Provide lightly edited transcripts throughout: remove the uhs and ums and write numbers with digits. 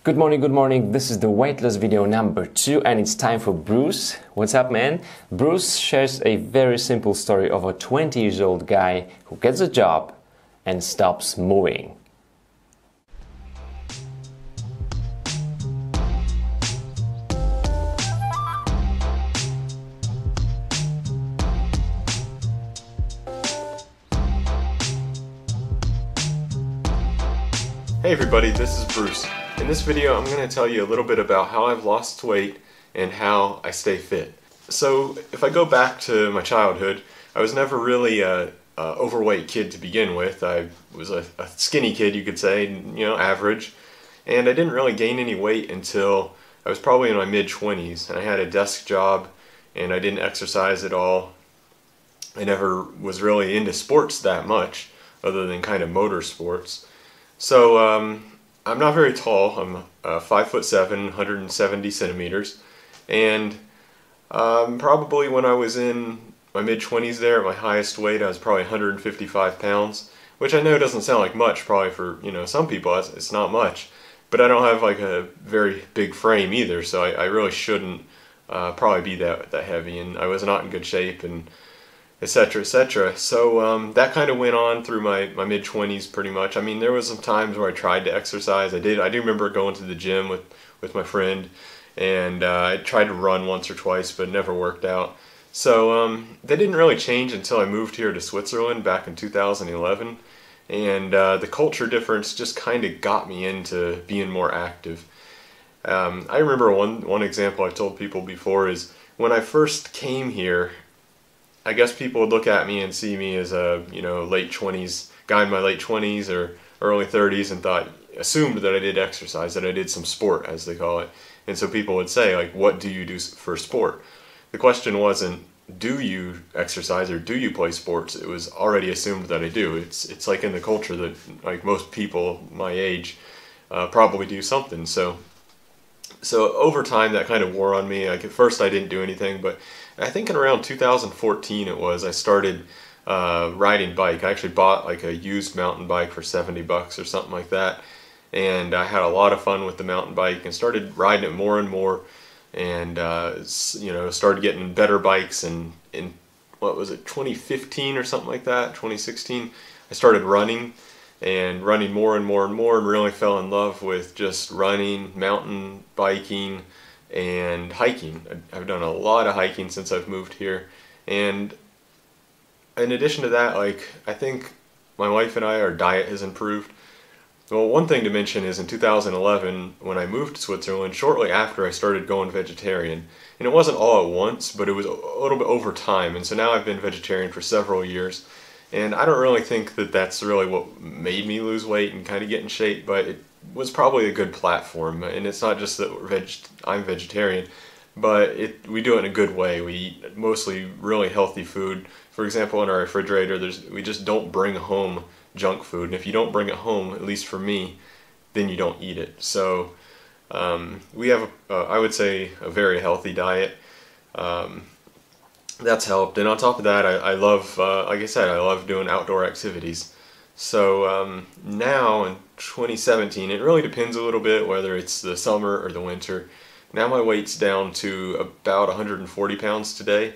Good morning. This is the weight loss video number 2 and it's time for Bruce. What's up, man? Bruce shares a very simple story of a 20 years old guy who gets a job and stops moving. Hey everybody, this is Bruce. In this video I'm going to tell you a little bit about how I've lost weight and how I stay fit. So if I go back to my childhood, I was never really a overweight kid to begin with. I was a skinny kid, you could say, average. And I didn't really gain any weight until I was probably in my mid-20s, and I had a desk job and I didn't exercise at all. I never was really into sports that much, other than kind of motor sports. So I'm not very tall. I'm 5'7", 170 centimeters, and probably when I was in my mid-20s there, at my highest weight, I was probably 155 pounds, which I know doesn't sound like much, probably for some people it's not much, but I don't have like a very big frame either, so I really shouldn't probably be that heavy, and I was not in good shape, and etc., etc. So that kind of went on through my mid-20s pretty much. I mean, there was some times where I tried to exercise. I do remember going to the gym with my friend, and I tried to run once or twice, but it never worked out. So that didn't really change until I moved here to Switzerland back in 2011, and the culture difference just kind of got me into being more active. I remember one example I've told people before is when I first came here, I guess people would look at me and see me as a late 20s guy in my late 20s or early 30s, and assumed that I did exercise, that I did some sport, as they call it. And so people would say, like, what do you do for sport? The question wasn't, do you exercise or do you play sports? It was already assumed that I do. It's like in the culture that like most people my age probably do something. So over time that kind of wore on me. Like at first I didn't do anything, but I think in around 2014 it was, I started riding bike. I actually bought like a used mountain bike for 70 bucks or something like that, and I had a lot of fun with the mountain bike and started riding it more and more, and started getting better bikes, and in what was it, 2015 or something like that, 2016, I started running more and more and more, and really fell in love with just running, mountain biking, and hiking. I've done a lot of hiking since I've moved here, and in addition to that, like, I think my wife and our diet has improved. Well, one thing to mention is in 2011, when I moved to Switzerland, shortly after I started going vegetarian, and it wasn't all at once, but it was a little bit over time, and so now I've been vegetarian for several years, and I don't really think that that's really what made me lose weight and kind of get in shape, but it was probably a good platform. And it's not just that I'm vegetarian, but we do it in a good way. We eat mostly really healthy food. For example, in our refrigerator, we just don't bring home junk food, and if you don't bring it home, at least for me, then you don't eat it. So we have, I would say, a very healthy diet. That's helped, and on top of that, I love, like I said, I love doing outdoor activities. So now in 2017, it really depends a little bit whether it's the summer or the winter. Now my weight's down to about 140 pounds today,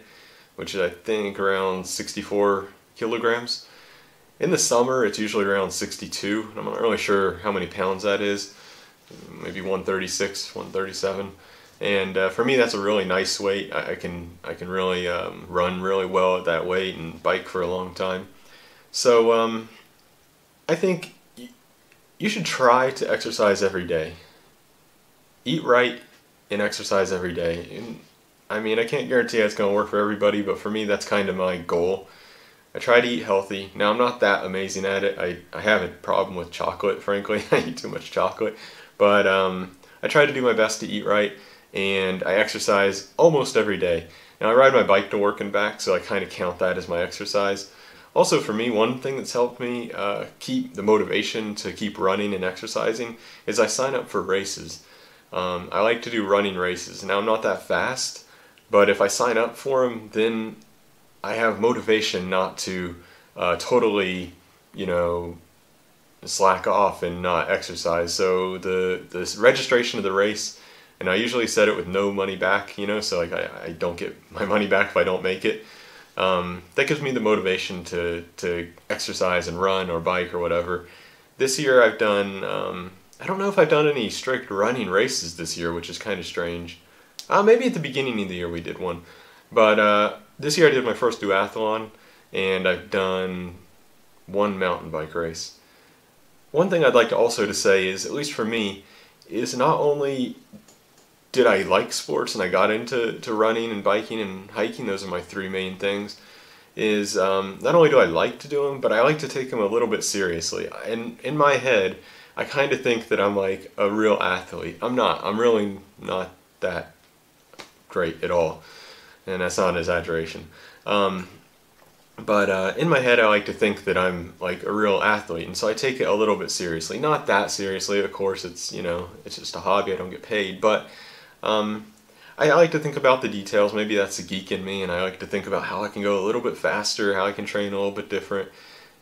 which is I think around 64 kilograms. In the summer it's usually around 62. I'm not really sure how many pounds that is, maybe 136, 137. And for me that's a really nice weight. I can really run really well at that weight and bike for a long time. So I think you should try to exercise every day. Eat right and exercise every day. And, I mean, I can't guarantee it's going to work for everybody, but for me that's kind of my goal. I try to eat healthy. Now I'm not that amazing at it. I have a problem with chocolate, frankly. I eat too much chocolate. But I try to do my best to eat right, and I exercise almost every day. Now I ride my bike to work and back, so I kind of count that as my exercise. Also for me, one thing that's helped me keep the motivation to keep running and exercising is I sign up for races. I like to do running races. Now I'm not that fast, but if I sign up for them, then I have motivation not to totally, slack off and not exercise. So the registration of the race, and I usually set it with no money back, you know, so like I don't get my money back if I don't make it. That gives me the motivation to exercise and run or bike or whatever. This year I've done, I don't know if I've done any strict running races this year, which is kind of strange. Maybe at the beginning of the year we did one. But this year I did my first duathlon, and I've done one mountain bike race. One thing I'd like to also to say is, at least for me, is not only did I like sports and I got into running and biking and hiking, those are my three main things, is not only do I like to do them, but I like to take them a little bit seriously. And in my head, I kind of think that I'm like a real athlete. I'm not. I'm really not that great at all. And that's not an exaggeration. But in my head, I like to think that I'm like a real athlete, and so I take it a little bit seriously. Not that seriously, of course. It's, you know, it's just a hobby. I don't get paid, but I like to think about the details. Maybe that's the geek in me, and I like to think about how I can go a little bit faster, how I can train a little bit different.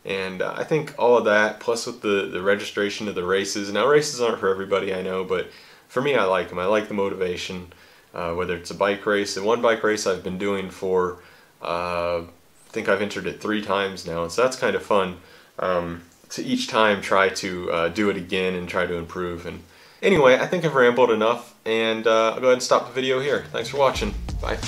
And I think all of that, plus with the registration of the races. Now, races aren't for everybody, I know, but for me, I like them. I like the motivation. Whether it's a bike race, and one bike race I've been doing for, I think I've entered it 3 times now, and so that's kind of fun to each time try to do it again and try to improve. And anyway, I think I've rambled enough, and I'll go ahead and stop the video here. Thanks for watching. Bye.